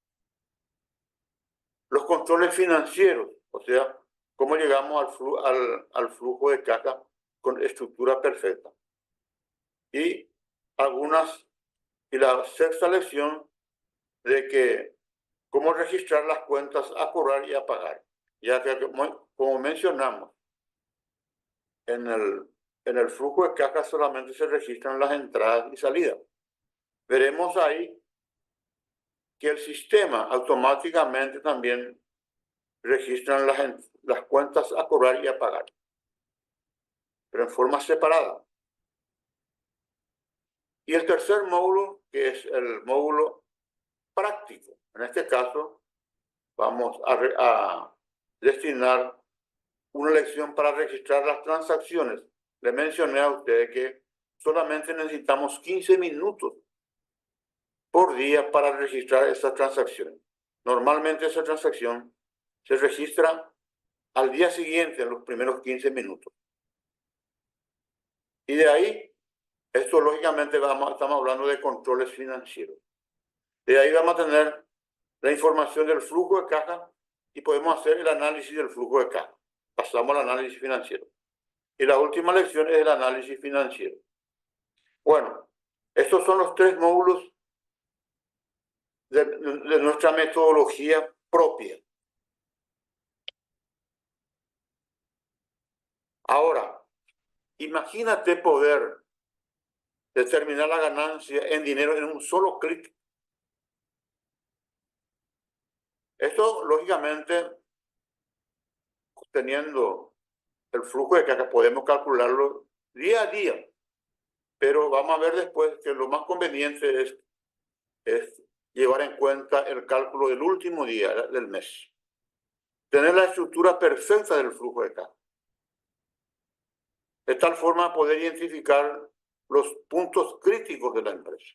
los controles financieros, o sea, cómo llegamos al flujo de caja con estructura perfecta. Y la sexta lección de que cómo registrar las cuentas a cobrar y a pagar, ya que como mencionamos, en el flujo de caja solamente se registran las entradas y salidas. Veremos ahí que el sistema automáticamente también registran las cuentas a cobrar y a pagar, pero en forma separada. Y el tercer módulo, que es el módulo práctico. En este caso, vamos a destinar una lección para registrar las transacciones. Le mencioné a ustedes que solamente necesitamos 15 minutos por día para registrar esa transacción. Normalmente esa transacción se registra al día siguiente, en los primeros 15 minutos. Y de ahí, esto lógicamente estamos hablando de controles financieros. De ahí vamos a tener la información del flujo de caja y podemos hacer el análisis del flujo de caja. Pasamos al análisis financiero. Y la última lección es el análisis financiero. Bueno, estos son los 3 módulos de nuestra metodología propia. Ahora, imagínate poder determinar la ganancia en dinero en un solo clic. Esto, lógicamente, teniendo el flujo de caja, podemos calcularlo día a día. Pero vamos a ver después que lo más conveniente es llevar en cuenta el cálculo del último día del mes. Tener la estructura perfecta del flujo de caja. De tal forma poder identificar los puntos críticos de la empresa.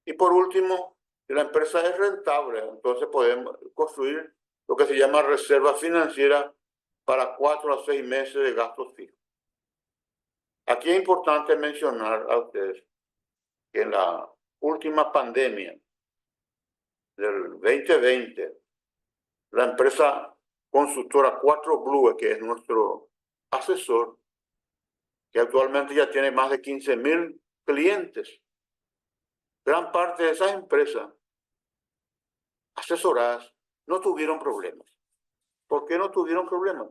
Y por último, si la empresa es rentable, entonces podemos construir lo que se llama reserva financiera para 4 a 6 meses de gastos fijos. Aquí es importante mencionar a ustedes que en la última pandemia del 2020, la empresa consultora 4Blue, que es nuestro asesor, que actualmente ya tiene más de 15,000 clientes, gran parte de esas empresas asesoradas no tuvieron problemas. ¿Por qué no tuvieron problemas?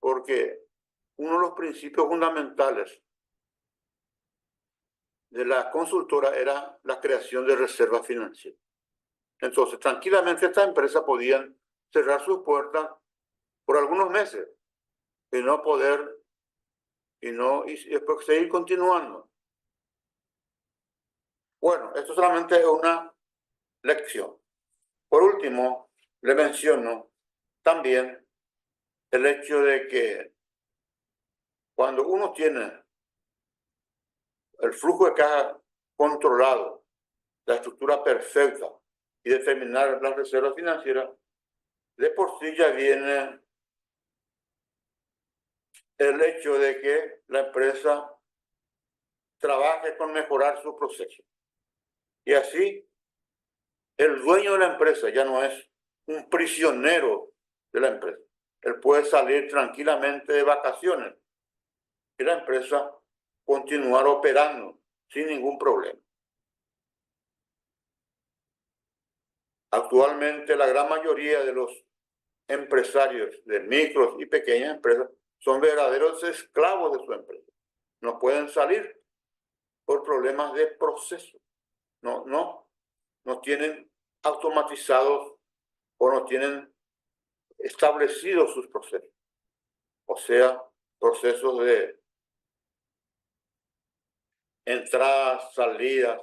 Porque uno de los principios fundamentales de la consultora era la creación de reservas financieras. Entonces, tranquilamente estas empresas podían cerrar sus puertas por algunos meses y no poder, y después seguir continuando. Bueno, esto solamente es una lección. Por último, le menciono también el hecho de que cuando uno tiene el flujo de caja controlado, la estructura perfecta y determinar las reservas financieras, de por sí ya viene el hecho de que la empresa trabaje con mejorar su proceso. Y así, el dueño de la empresa ya no es un prisionero de la empresa. Él puede salir tranquilamente de vacaciones y la empresa continuar operando sin ningún problema. Actualmente, la gran mayoría de los empresarios de micros y pequeñas empresas son verdaderos esclavos de su empresa. No pueden salir por problemas de proceso. No tienen automatizados o no tienen establecidos sus procesos. O sea, procesos de entradas, salidas,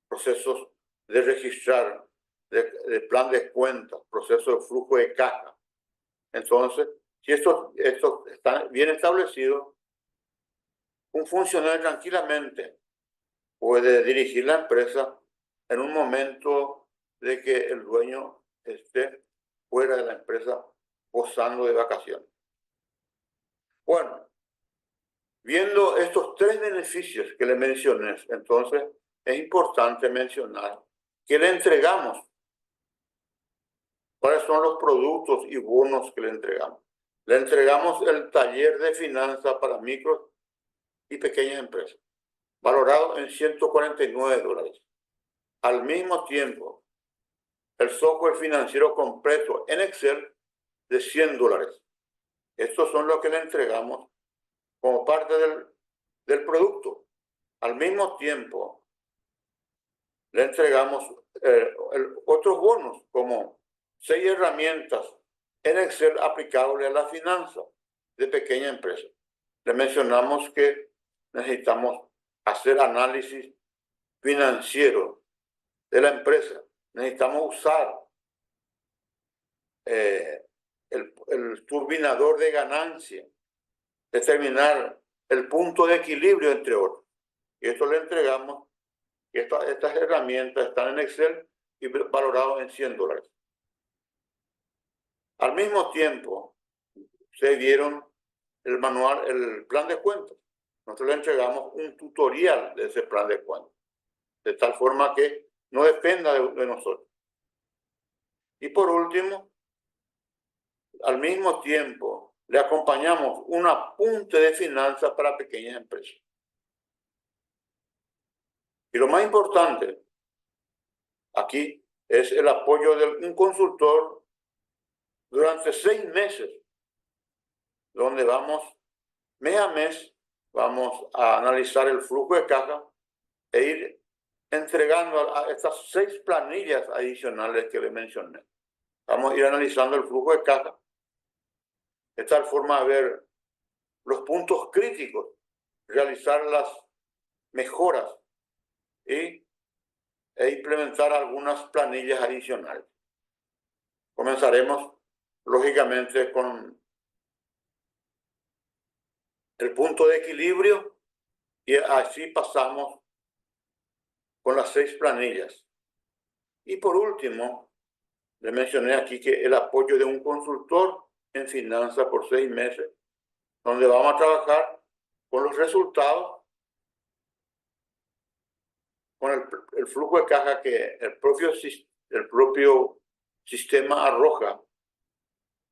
procesos de registrar, de plan de cuentas, procesos de flujo de caja. Entonces, si esto está bien establecido, un funcionario tranquilamente puede dirigir la empresa en un momento de que el dueño esté fuera de la empresa gozando de vacaciones. Bueno, viendo estos tres beneficios que le mencioné, entonces es importante mencionar que le entregamos. ¿Cuáles son los productos y bonos que le entregamos? Le entregamos el taller de finanzas para micros y pequeñas empresas, valorado en $149. Al mismo tiempo, el software financiero completo en Excel de $100. Estos son los que le entregamos como parte del producto. Al mismo tiempo, le entregamos otros bonos como 6 herramientas en Excel aplicables a la finanza de pequeña empresa. Le mencionamos que necesitamos hacer análisis financiero de la empresa. Necesitamos usar el turbinador de ganancia, determinar el punto de equilibrio, entre otros. Y esto le entregamos, y estas herramientas están en Excel y valoradas en $100. Al mismo tiempo, se dieron el manual, el plan de cuentas. Nosotros le entregamos un tutorial de ese plan de cuentas, de tal forma que no dependa de nosotros. Y por último, al mismo tiempo, le acompañamos un apunte de finanzas para pequeñas empresas. Y lo más importante aquí es el apoyo de un consultor durante 6 meses, donde vamos, mes a mes, vamos a analizar el flujo de caja e ir entregando a estas 6 planillas adicionales que le mencioné. Vamos a ir analizando el flujo de caja de tal forma a ver los puntos críticos, realizar las mejoras e implementar algunas planillas adicionales. Comenzaremos, lógicamente, con el punto de equilibrio y así pasamos con las 6 planillas. Y por último, le mencioné aquí que el apoyo de un consultor en finanzas por 6 meses, donde vamos a trabajar con los resultados, con el flujo de caja que el propio sistema arroja,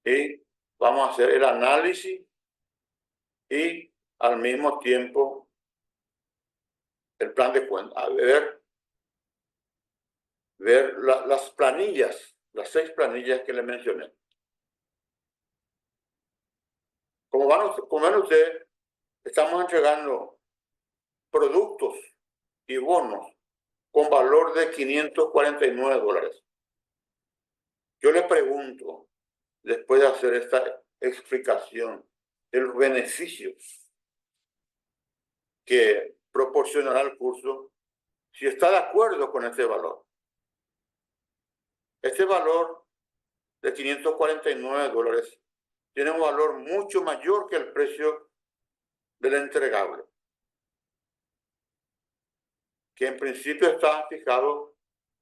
y vamos a hacer el análisis y al mismo tiempo el plan de cuentas, a ver las planillas, las 6 planillas que le mencioné. Como ven ustedes, estamos entregando productos y bonos con valor de $549. Yo le pregunto, después de hacer esta explicación de los beneficios que proporcionará el curso, si está de acuerdo con este valor. Este valor de $549 tiene un valor mucho mayor que el precio del entregable, que en principio está fijado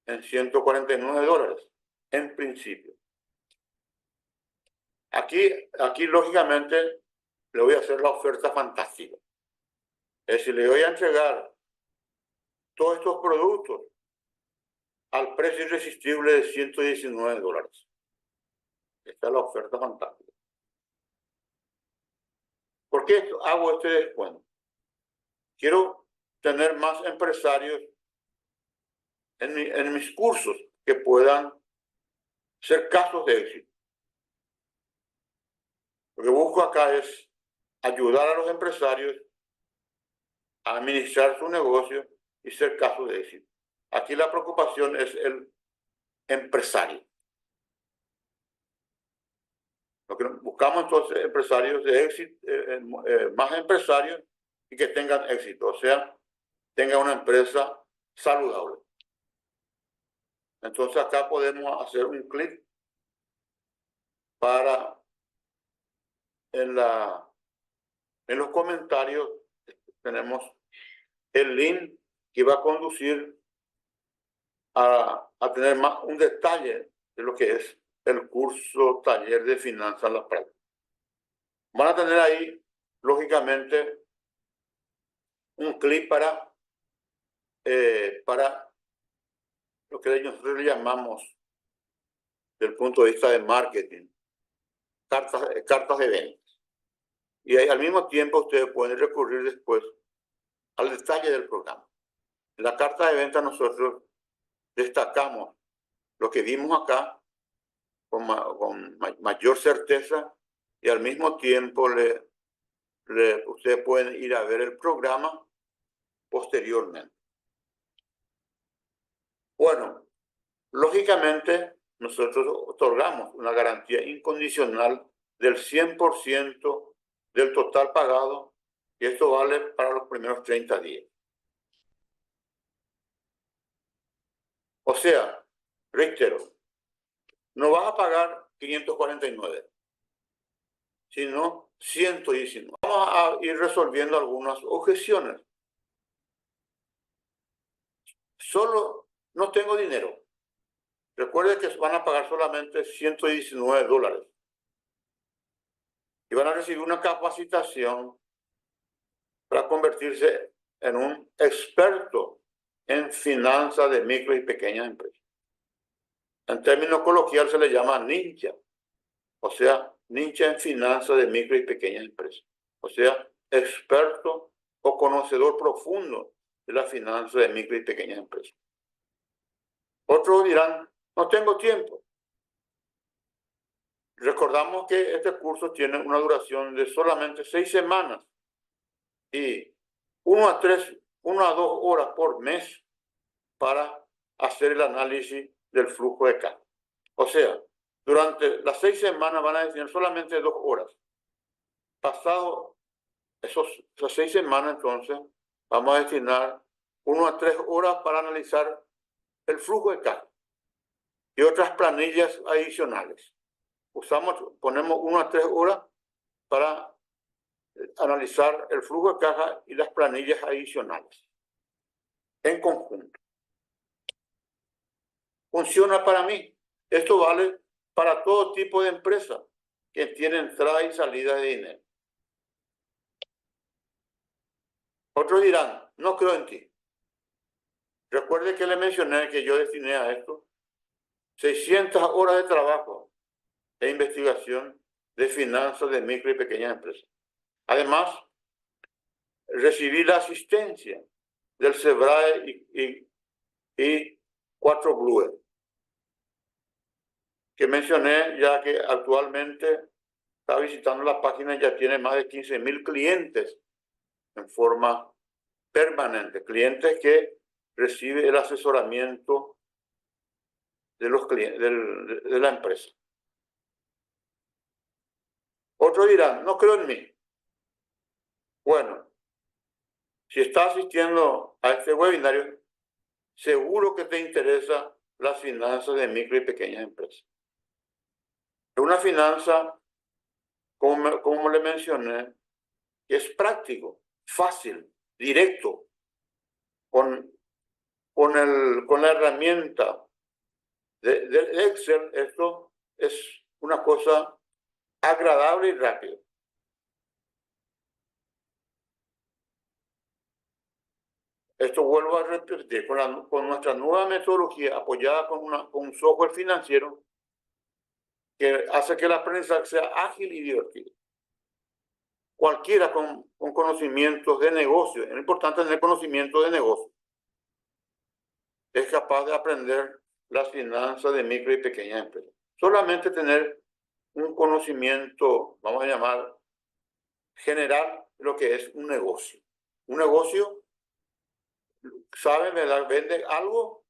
en $149, en principio. Aquí lógicamente le voy a hacer la oferta fantástica. Es decir, le voy a entregar todos estos productos al precio irresistible de $119. Esta es la oferta fantástica. ¿Por qué hago este descuento? Quiero tener más empresarios en mis cursos que puedan ser casos de éxito. Lo que busco acá es ayudar a los empresarios administrar su negocio y ser caso de éxito. Aquí la preocupación es el empresario. Lo que buscamos entonces empresarios de éxito, más empresarios y que tengan éxito, o sea, tengan una empresa saludable. Entonces acá podemos hacer un clic para en los comentarios tenemos el link que va a conducir a tener más un detalle de lo que es el curso taller de finanzas en la práctica. Van a tener ahí, lógicamente, un clic para lo que nosotros le llamamos, desde el punto de vista de marketing, cartas de ventas. Y ahí, al mismo tiempo ustedes pueden recurrir después al detalle del programa. En la carta de venta nosotros destacamos lo que vimos acá con mayor certeza y al mismo tiempo ustedes pueden ir a ver el programa posteriormente. Bueno, lógicamente nosotros otorgamos una garantía incondicional del 100% del total pagado y esto vale para los primeros 30 días. O sea, reitero, no vas a pagar 549, sino 119. Vamos a ir resolviendo algunas objeciones. Solo no tengo dinero. Recuerden que van a pagar solamente $119 y van a recibir una capacitación para convertirse en un experto en finanzas de micro y pequeñas empresas. En términos coloquiales se le llama ninja, o sea, ninja en finanzas de micro y pequeñas empresas. O sea, experto o conocedor profundo de las finanzas de micro y pequeñas empresas. Otros dirán, no tengo tiempo. Recordamos que este curso tiene una duración de solamente 6 semanas y 1 a 2 horas por mes para hacer el análisis del flujo de caja. O sea, durante las 6 semanas van a destinar solamente 2 horas. Pasado esas 6 semanas, entonces, vamos a destinar 1 a 3 horas para analizar el flujo de caja y otras planillas adicionales. Ponemos 1 a 3 horas para analizar el flujo de caja y las planillas adicionales en conjunto. Funciona para mí. Esto vale para todo tipo de empresa que tiene entrada y salida de dinero. Otros dirán, no creo en ti. Recuerde que le mencioné que yo destiné a esto 600 horas de trabajo e investigación de finanzas de micro y pequeñas empresas. Además, recibí la asistencia del SEBRAE y 4Blue, que mencioné, ya que actualmente está visitando la página y ya tiene más de 15.000 clientes en forma permanente, clientes que reciben el asesoramiento de los clientes de la empresa. Otros dirán, no creo en mí. Bueno, si estás asistiendo a este webinario, seguro que te interesa las finanzas de micro y pequeñas empresas. Es una finanza, como le mencioné, que es práctico, fácil, directo, con la herramienta del Excel. Esto es una cosa agradable y rápida. Esto vuelvo a repetir, con nuestra nueva metodología apoyada con un software financiero que hace que el aprendizaje sea ágil y divertido. Cualquiera con conocimientos de negocio, es importante tener conocimiento de negocio, es capaz de aprender las finanzas de micro y pequeñas empresas. Solamente tener un conocimiento, vamos a llamar, general de lo que es un negocio. Un negocio, sabe, vende algo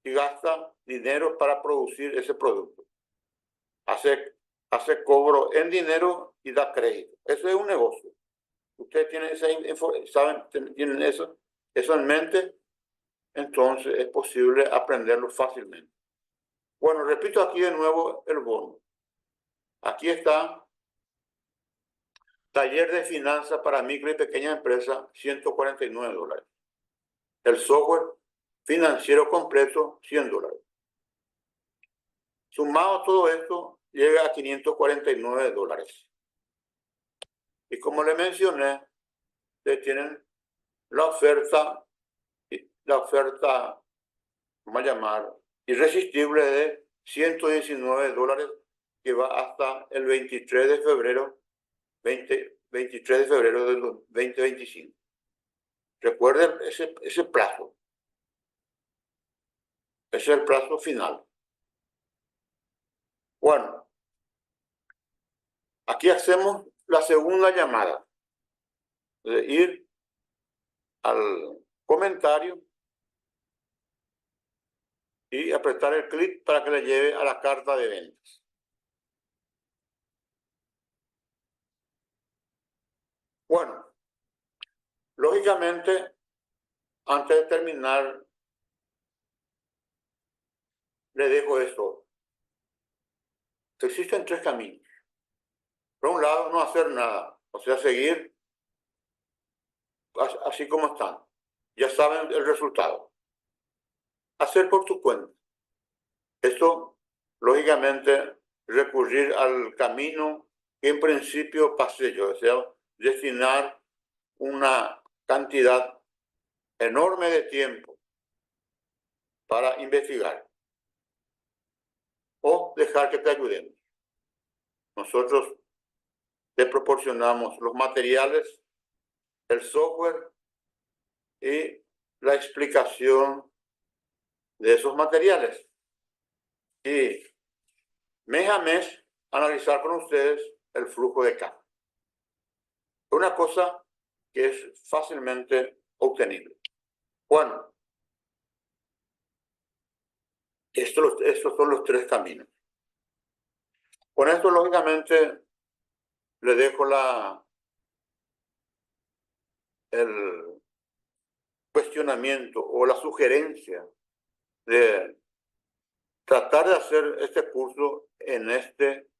y gasta dinero para producir ese producto. Hace cobro en dinero y da crédito. Eso es un negocio. Ustedes tienen eso en mente, entonces es posible aprenderlo fácilmente. Bueno, repito aquí de nuevo el bono. Aquí está Taller de Finanzas para Micro y Pequeña Empresa, $149. El software financiero completo, $100. Sumado todo esto, llega a $549. Y como le mencioné, ustedes tienen la oferta, vamos a llamar, irresistible de $119, que va hasta el 23 de febrero, 23 de febrero del 2025. Recuerden ese plazo. Ese es el plazo final. Bueno, aquí hacemos la segunda llamada. De ir al comentario y apretar el clic para que le lleve a la carta de ventas. Bueno, lógicamente, antes de terminar, le dejo esto. Existen tres caminos. Por un lado, no hacer nada, o sea, seguir así como están. Ya saben el resultado. Hacer por tu cuenta. Esto, lógicamente, recurrir al camino que en principio pasé yo, o sea, destinar una cantidad enorme de tiempo para investigar o dejar que te ayudemos. Nosotros te proporcionamos los materiales, el software y la explicación de esos materiales. Y mes a mes analizar con ustedes el flujo de caja. Una cosa que es fácilmente obtenible. Bueno, estos son los tres caminos. Con esto, lógicamente, le dejo el cuestionamiento o la sugerencia de tratar de hacer este curso en este